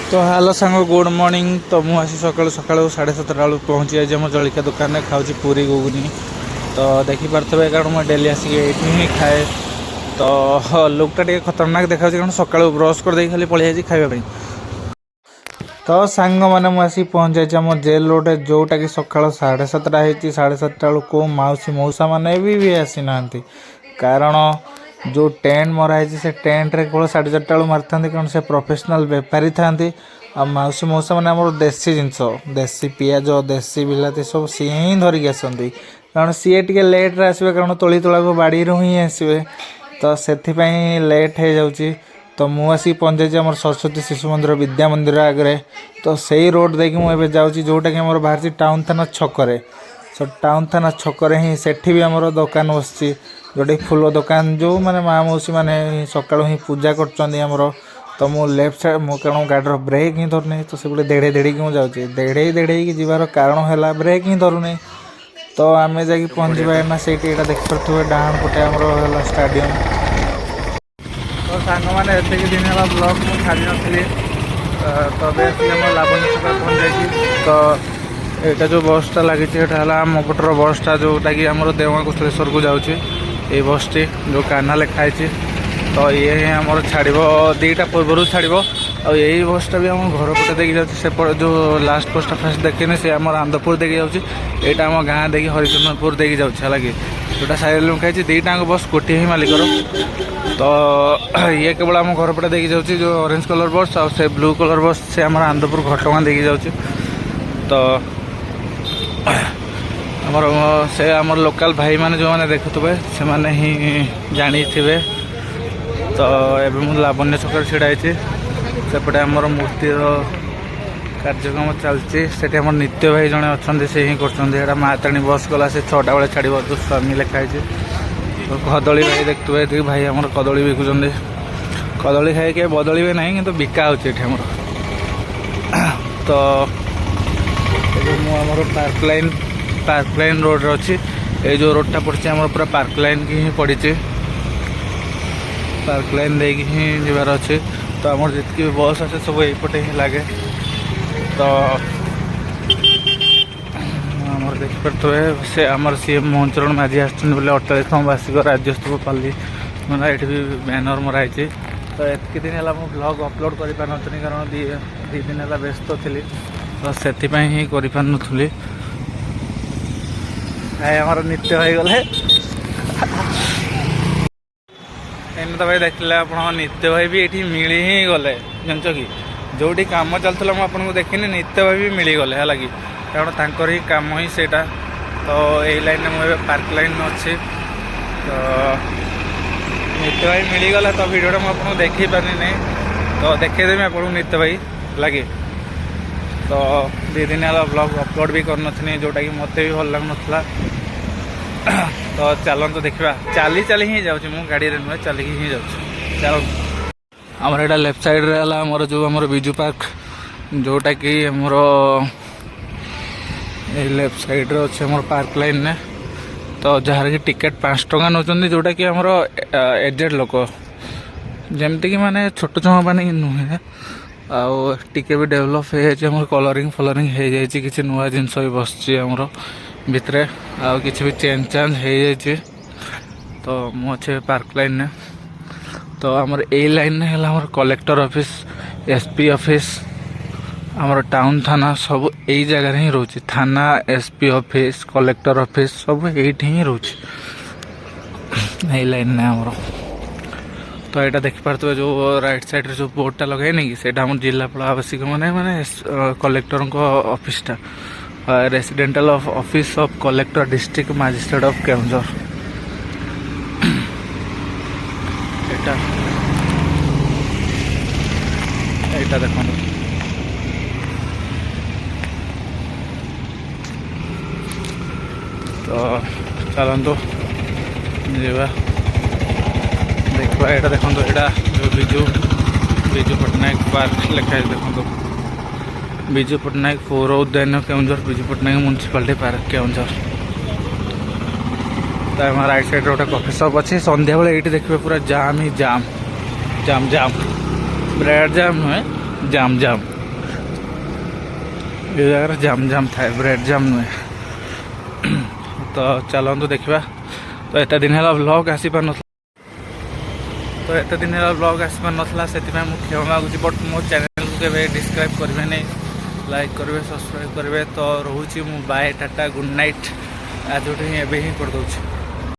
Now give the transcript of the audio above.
तो हेलो सांग good morning. तो मुझे सकालू सकालू 7:30 बेलू पहुँची जाइए मोर जलिया दुकान में खाऊँ पूरी गुगुनी। तो देखिपे कारण मुझे डेली आसिक ही खाए। तो लुकटा टे खतरनाक देखा कारण सकालू ब्रश कर दे खाली पलि खावाई। तो सांग मैंने मुझे पहुँच जाइए आम जेल रोड जोटा कि सका 7:30 होती 7:30 बेलू को मौसी मौसा मैंने भी आसी ना कारण जो टेंट मराई से टेंट रे केवल 4:30 बेलू मारी था कारण से प्रोफेशनल बेपारी था। मौसी मौसा मैंने आम देसी जिनस देसी पियाज देसी बिलाती सब सी ही धरिकी आसती कारण सी टे लेट्रे आसवे कारण तोली तोला को बाड़ी ही आसवे। तो से लेट हो जाऊँगी। तो मुझे पहुँच जाइए आम सरस्वती शिशु मंदिर विद्या मंदिर आगे। तो सही रोड देखिए मुझे जाऊँगी जोटा कि आम बाहर टाउन थाना छकरे। सो टाउन थाना छकरे ही सेठी भी आम दुकान बस जोटे फुल दुकान जो मैंने माँ मौसी मैंने सका ही पूजा कर। तो मु लेफ्ट साइड मु कारण गाड़ी ब्रेक ही धरुनी। तो से देड़े देड़ी की मुझे देड़े देड़े जीवार कारण है ब्रेक ही धरुनी। तो आम जा पहुँचवा ना से देखिपे डाण पटे आमर स्टाडियम। तो सांग मैंने एतिक दिन है ब्लॉग मुझे छाड़ी नी। तो लावण्य छक पहुँच जाइए। तो यहाँ जो बसटा लगी है आम पटर बसटा जोटा कि आम देवा कुशलेश्वर को जाऊँगी। ये बस टी जो कान्हा लिखाई। तो ये आम छाड़ दीटा पूर्व छाड़ यही बसटा भी आम घर पटे देखी जाए जो लास्ट बसटा फास्ट देखने से आम आंदपुर देखी जाऊँगी। यहाँ आम गाँ देखिए हरिचंद्रपुर देखी जाऊँ है जोटा साइड लिखाई दीटा बस गोटे ही मालिकर। तो ये केवल आम घर पटे देखी जाऊँगी जो ऑरेंज कलर बस और से ब्लू कलर बस से आम आंदपुर घटगाँ देखी जाऊँगी। तो आमर से आमर लोकल भाई माने जो मैंने देखुवे से मैंने ही जानी थे। तो एवं मुझे लावण्य छक ढाई सेपटे आमर मूर्ति कार्यक्रम चलती से नित्य भाई जड़े अच्छा से ही कर माताणी बस गला से 6टा बेले छाड़ जो स्वामी लिखाई। तो कदली भाई देखते भाई आम कदली बिकुंट कदली खाई किए बदलिए ना कि बिका हो। तो मुझे पार्क लाइन रोड अच्छी ये जो रोडटा पड़ी आम पूरा पार्क लाइन की ही पड़ी पार्क लाइन देकी ही जीवार अच्छे। तो आम जी बस आसे सब यपटे ही लगे। तो आमर देखिपे से आमर सीएम मोहन चरण माझी आसते 48तम वार्षिक राज्योत्सव पाली मैंने ये भी बैनर मराई। तो एतक दिन है मुझे ब्लॉग अपलोड कर पारे कारण दी दिन है व्यस्त थी। तो से ही कर आमर नित्य हो गले एने। तो भाई देखले आप नित्य भाई भी ये मिली ही गले जान कि जोटी कम चलता मुझे देखनी नित्य भाई भी मिलीगले है कि कारण तांकर ही काम ही सेटा। तो यही लाइन में मुझे पार्क लाइन अच्छी। तो नित्य भाई मिलीगला तो वीडियोटा मुझे देखी पारि नहीं। तो देखदेवी आपको नित्य भाई लगे। तो 2 दिन है ब्लॉग अपलोड भी करनी जोटा कि मत भी भल लगुला। तो चलते देखा चली चली ही जाऊँ मु गाड़ी में नुहे चलिकी ही जाऊँ चल। आमर यहाँ लेफ्ट साइड रे आमर जो आमर बिजू पार्क जोटा कि आमर लेफ्ट साइड रे अच्छे आमर पार्क लाइन ने। तो जहाँ कि टिकेट 5 टंका नौ जोटा कि आमर एजेड लोक जमती कि माने छोट छुआ मैंने नुहे आके भी डेभलप हो कलरिंग फलरिंग हो जाए कि नुआ जिनस भी बस भितर आउ कि भी चेंज चांज हो जाए। तो मुझे पार्क लाइन ने। तो आमर ए लाइन ने है कलेक्टर ऑफिस एसपी ऑफिस आमर टाउन थाना सब यही जगह ही रोचे थाना एसपी ऑफिस कलेक्टर ऑफिस सब ये ही रोचे लाइन ने आमर। तो यहाँ देखिपे जो राइट साइड जो बोर्डटा लगे नहीं कि आम जिलापाल आवासिक मैंने मैंने कलेक्टर ऑफिसटा residential office of collector district magistrate of Keonjhar. यहाँ देखो तो चलतु जा देखा यहाँ देखो यहाँ जो विजु पट्टनायक पार्क लिखाई देखो विजु पट्टनायक पौर उद्यान केउंझर विजु पट्टनायक म्यूनिसिपालिटी पार्क केउंझर। तो राइट साइड गोटे कॉफी शॉप अच्छी संध्या बेले ये देखिए पूरा जाम ही जाम जाम जाम ब्रेड जाम नुहे जाम जाम। ये जगह जाम जाम थाए ब्रेड जाम नुहे तो चलतु देखा तो एत दिन है व्लॉग आसी पार तो एत दिन है व्लॉग आसी पार नाला से क्षमा मागुची बट मो चैनल को केवे डिस्क्राइब करेंगे नहीं लाइक करेंगे सब्सक्राइब करेंगे तो रोचे मु बाय टाटा गुड नाइट आज ही कर दूँ।